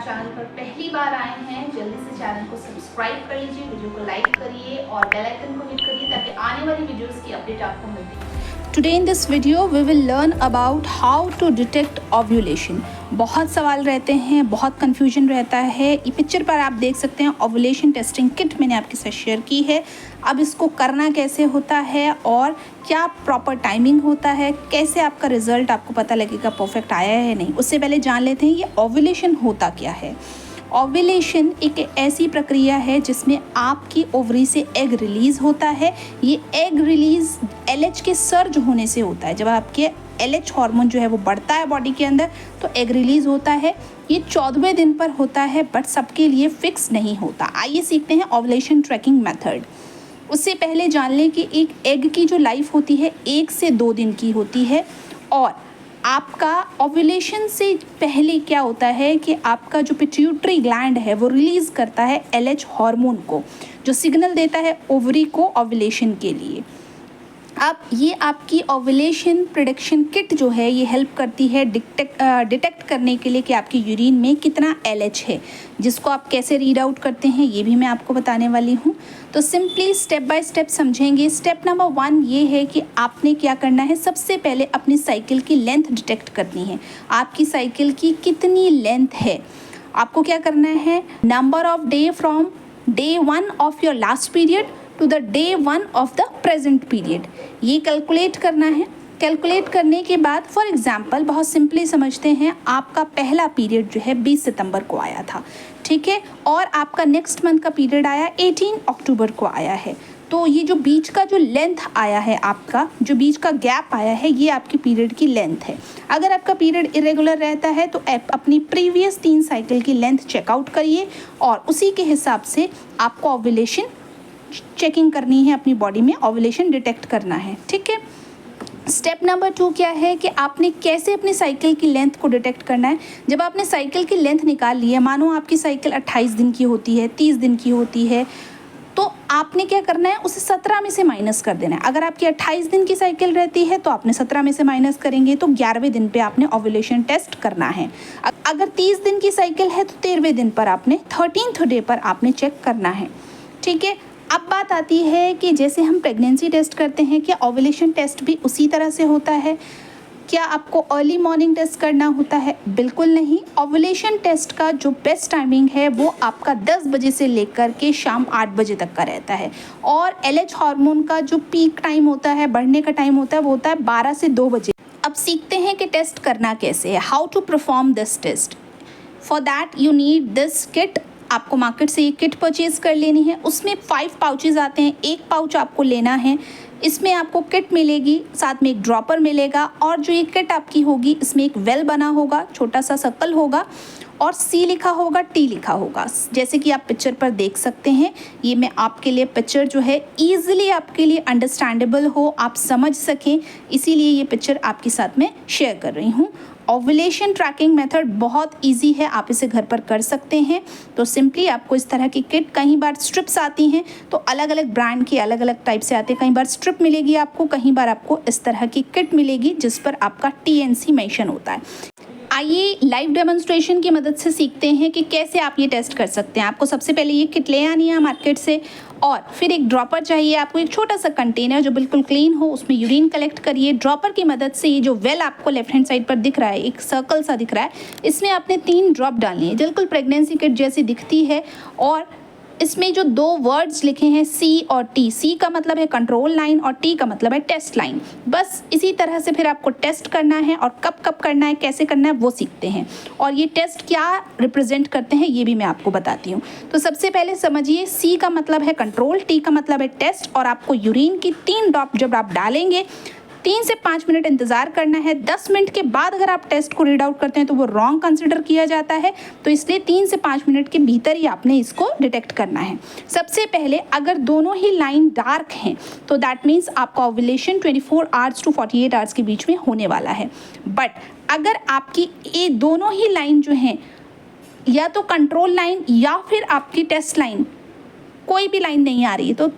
Channel पर पहली बार आए हैं, जल्दी से चैनल को सब्सक्राइब कर लीजिए, वीडियो को लाइक करिए और बेल आइकन को हिट करिए ताकि आने वाली वीडियोस की अपडेट आपको मिलती रहे। Today in this video we will learn about how to detect ovulation। बहुत सवाल रहते हैं, बहुत कन्फ्यूजन रहता है। ये पिक्चर पर आप देख सकते हैं ओवुलेशन टेस्टिंग किट मैंने आपके साथ शेयर की है। अब इसको करना कैसे होता है और क्या प्रॉपर टाइमिंग होता है, कैसे आपका रिजल्ट आपको पता लगेगा परफेक्ट आया है नहीं, उससे पहले जान लेते हैं ये ओवुलेशन होता क्या है। ओवुलेशन एक ऐसी प्रक्रिया है जिसमें आपकी ओवरी से एग रिलीज़ होता है। ये एग रिलीज़ एलएच के सर्ज होने से होता है। जब आपके एलएच हार्मोन जो है वो बढ़ता है बॉडी के अंदर तो एग रिलीज़ होता है। ये 14वें दिन पर होता है, बट सबके लिए फिक्स नहीं होता। आइए सीखते हैं ओवुलेशन ट्रैकिंग मेथड। उससे पहले जान लें कि एक एग की जो लाइफ होती है 1 से 2 दिन की होती है। और आपका ओवुलेशन से पहले क्या होता है कि आपका जो पिट्यूटरी ग्लैंड है वो रिलीज़ करता है एलएच हार्मोन को, जो सिग्नल देता है ओवरी को ओवुलेशन के लिए। अब ये आपकी ओवुलेशन प्रेडिक्शन किट जो है ये हेल्प करती है डिटेक्ट करने के लिए कि आपकी यूरिन में कितना एलएच है, जिसको आप कैसे रीड आउट करते हैं ये भी मैं आपको बताने वाली हूँ। तो सिंपली स्टेप बाय स्टेप समझेंगे। स्टेप नंबर 1 ये है कि आपने क्या करना है, सबसे पहले अपनी साइकिल की लेंथ डिटेक्ट करनी है। आपकी साइकिल की कितनी लेंथ है, आपको क्या करना है, number of day from day 1 of your last period to the day 1 of the present period, ये कैलकुलेट करना है। कैलकुलेट करने के बाद फॉर एग्जांपल बहुत सिंपली समझते हैं, आपका पहला पीरियड जो है 20 सितंबर को आया था, ठीक है, और आपका नेक्स्ट मंथ का पीरियड आया 18 अक्टूबर को आया है। तो ये जो बीच का जो लेंथ आया है, आपका जो बीच का गैप आया है, ये आपकी पीरियड की लेंथ है। अगर आपका पीरियड इरेगुलर रहता है तो आप अपनी प्रीवियस 3 साइकिल की लेंथ चेकआउट करिए और उसी के हिसाब से आपको ओवुलेशन चेकिंग करनी है, अपनी बॉडी में ओवुलेशन डिटेक्ट करना है, ठीक है। स्टेप नंबर 2 क्या है कि आपने कैसे अपनी साइकिल की लेंथ को डिटेक्ट करना है। जब आपने साइकिल की लेंथ निकाल ली है, मानो आपकी साइकिल 28 दिन की होती है, 30 दिन की होती है, तो आपने क्या करना है, उसे 17 में से माइनस कर देना है। अगर आपकी 28 दिन की साइकिल रहती है तो आपने 17 में से माइनस करेंगे तो 11वें दिन पे आपने ओवुलेशन टेस्ट करना है। अगर 30 दिन की साइकिल है तो 13वें दिन पर आपने 13th डे पर आपने चेक करना है, ठीक है। अब बात आती है कि जैसे हम प्रेगनेंसी टेस्ट करते हैं, क्या ओवुलेशन टेस्ट भी उसी तरह से होता है? क्या आपको अर्ली मॉर्निंग टेस्ट करना होता है? बिल्कुल नहीं। ओवुलेशन टेस्ट का जो बेस्ट टाइमिंग है वो आपका 10 बजे से लेकर के शाम 8 बजे तक का रहता है। और एलएच हार्मोन का जो पीक टाइम होता है, बढ़ने का टाइम होता है, वो होता है 12 से 2 बजे। अब सीखते हैं कि टेस्ट करना कैसे है, how to perform this test. For that you need this kit. आपको मार्केट से ये किट परचेज़ कर लेनी है। उसमें 5 पाउचेज़ आते हैं, एक पाउच आपको लेना है। इसमें आपको किट मिलेगी, साथ में एक ड्रॉपर मिलेगा, और जो ये किट आपकी होगी इसमें एक वेल बना होगा, छोटा सा सर्कल होगा और C लिखा होगा, T लिखा होगा, जैसे कि आप पिक्चर पर देख सकते हैं। ये मैं आपके लिए पिक्चर जो है ईजिली आपके लिए अंडरस्टैंडेबल हो, आप समझ सकें, इसीलिए ये पिक्चर आपके साथ में शेयर कर रही हूँ। ओवुलेशन ट्रैकिंग मेथड बहुत इजी है, आप इसे घर पर कर सकते हैं। तो सिंपली आपको इस तरह की किट, कहीं बार स्ट्रिप्स आती हैं तो अलग अलग ब्रांड की अलग अलग टाइप से आते हैं, कहीं बार स्ट्रिप मिलेगी आपको, कहीं बार आपको इस तरह की किट मिलेगी जिस पर आपका TNC मेंशन होता है। आइए लाइव डेमोन्स्ट्रेशन की मदद से सीखते हैं कि कैसे आप ये टेस्ट कर सकते हैं। आपको सबसे पहले ये किट ले आनी है मार्केट से, और फिर एक ड्रॉपर चाहिए आपको, एक छोटा सा कंटेनर जो बिल्कुल क्लीन हो, उसमें यूरिन कलेक्ट करिए। ड्रॉपर की मदद से ये जो वेल आपको लेफ्ट हैंड साइड पर दिख रहा है, एक सर्कल सा दिख रहा है, इसमें आपने 3 ड्रॉप डालनी है, बिल्कुल प्रेगनेंसी किट जैसी दिखती है। और इसमें जो 2 वर्ड्स लिखे हैं C और T, C का मतलब है कंट्रोल लाइन और T का मतलब है टेस्ट लाइन। बस इसी तरह से फिर आपको टेस्ट करना है, और कब कब करना है, कैसे करना है वो सीखते हैं। और ये टेस्ट क्या रिप्रेजेंट करते हैं ये भी मैं आपको बताती हूँ। तो सबसे पहले समझिए, C का मतलब है कंट्रोल, T का मतलब है टेस्ट, और आपको यूरिन की 3 ड्रॉप जब आप डालेंगे 3 से 5 मिनट इंतज़ार करना है। 10 मिनट के बाद अगर आप टेस्ट को रीड आउट करते हैं तो वो रॉन्ग कंसिडर किया जाता है, तो इसलिए 3 से 5 मिनट के भीतर ही आपने इसको डिटेक्ट करना है। सबसे पहले अगर दोनों ही लाइन डार्क हैं तो दैट मीन्स आपका ओवुलेशन 24 आवर्स टू 48 आवर्स के बीच में होने वाला है। बट अगर आपकी ये दोनों ही लाइन जो हैं, या तो कंट्रोल लाइन या फिर आपकी टेस्ट लाइन, कोई भी लाइन नहीं आ रही है, तो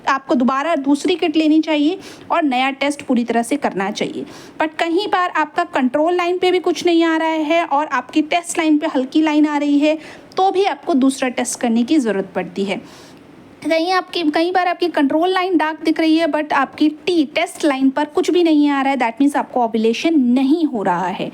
आपको दोबारा दूसरी किट लेनी चाहिए और नया टेस्ट पूरी तरह से करना चाहिए। बट कहीं बार आपका कंट्रोल लाइन पे भी कुछ नहीं आ रहा है और आपकी टेस्ट लाइन पे हल्की लाइन आ रही है, तो भी आपको दूसरा टेस्ट करने की ज़रूरत पड़ती है। कई बार आपकी कंट्रोल लाइन डार्क दिख रही है बट आपकी टेस्ट लाइन पर कुछ भी नहीं आ रहा है, दैट मीन्स आपको ओव्यूलेशन नहीं हो रहा है।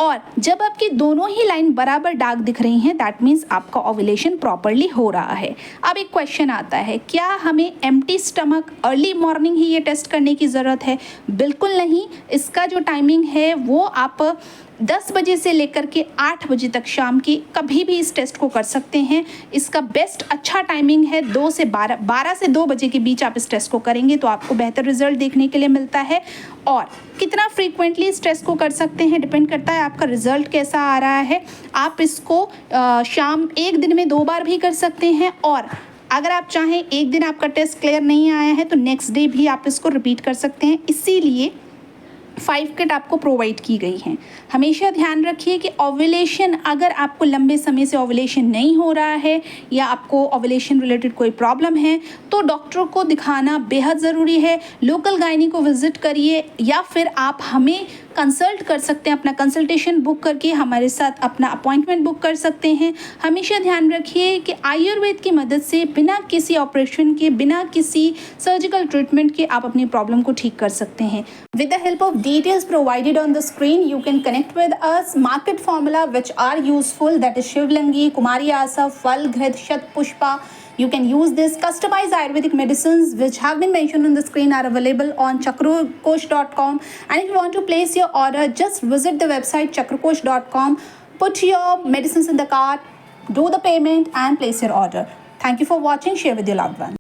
और जब आपकी दोनों ही लाइन बराबर डार्क दिख रही हैं, दैट मीन्स आपका ओव्यूलेशन प्रॉपरली हो रहा है। अब एक क्वेश्चन आता है, क्या हमें एम्प्टी स्टमक अर्ली मॉर्निंग ही ये टेस्ट करने की ज़रूरत है? बिल्कुल नहीं। इसका जो टाइमिंग है वो आप 10 बजे से लेकर के 8 बजे तक शाम की कभी भी इस टेस्ट को कर सकते हैं। इसका बेस्ट अच्छा टाइमिंग है 2 से 12 से 2 बजे के बीच आप इस टेस्ट को करेंगे तो आपको बेहतर रिजल्ट देखने के लिए मिलता है। और कितना फ्रीक्वेंटली इस टेस्ट को कर सकते हैं डिपेंड करता है आपका रिजल्ट कैसा आ रहा है। आप इसको शाम एक दिन में 2 बार भी कर सकते हैं, और अगर आप चाहें एक दिन आपका टेस्ट क्लियर नहीं आया है तो नेक्स्ट डे भी आप इसको रिपीट कर सकते हैं। इसीलिए 5 किट आपको प्रोवाइड की गई हैं। हमेशा ध्यान रखिए कि ओव्यूलेशन, अगर आपको लंबे समय से ओव्यूलेशन नहीं हो रहा है या आपको ओव्यूलेशन रिलेटेड कोई प्रॉब्लम है तो डॉक्टर को दिखाना बेहद ज़रूरी है। लोकल गायनी को विज़िट करिए या फिर आप हमें कंसल्ट कर सकते हैं, अपना कंसल्टेशन बुक करके हमारे साथ अपना अपॉइंटमेंट बुक कर सकते हैं। हमेशा ध्यान रखिए कि आयुर्वेद की मदद से बिना किसी ऑपरेशन के, बिना किसी सर्जिकल ट्रीटमेंट के आप अपनी प्रॉब्लम को ठीक कर सकते हैं। With the help of details provided on the screen, you can connect with us. Market formula which are useful, that is Shivlangi, Kumari Asa, Phalghrad, Ghrid, Shatpushpa. You can use this. Customized Ayurvedic medicines which have been mentioned on the screen are available on chakrakosh.com. And if you want to place your order, just visit the website chakrakosh.com. Put your medicines in the cart, do the payment and place your order. Thank you for watching. Share with your loved ones.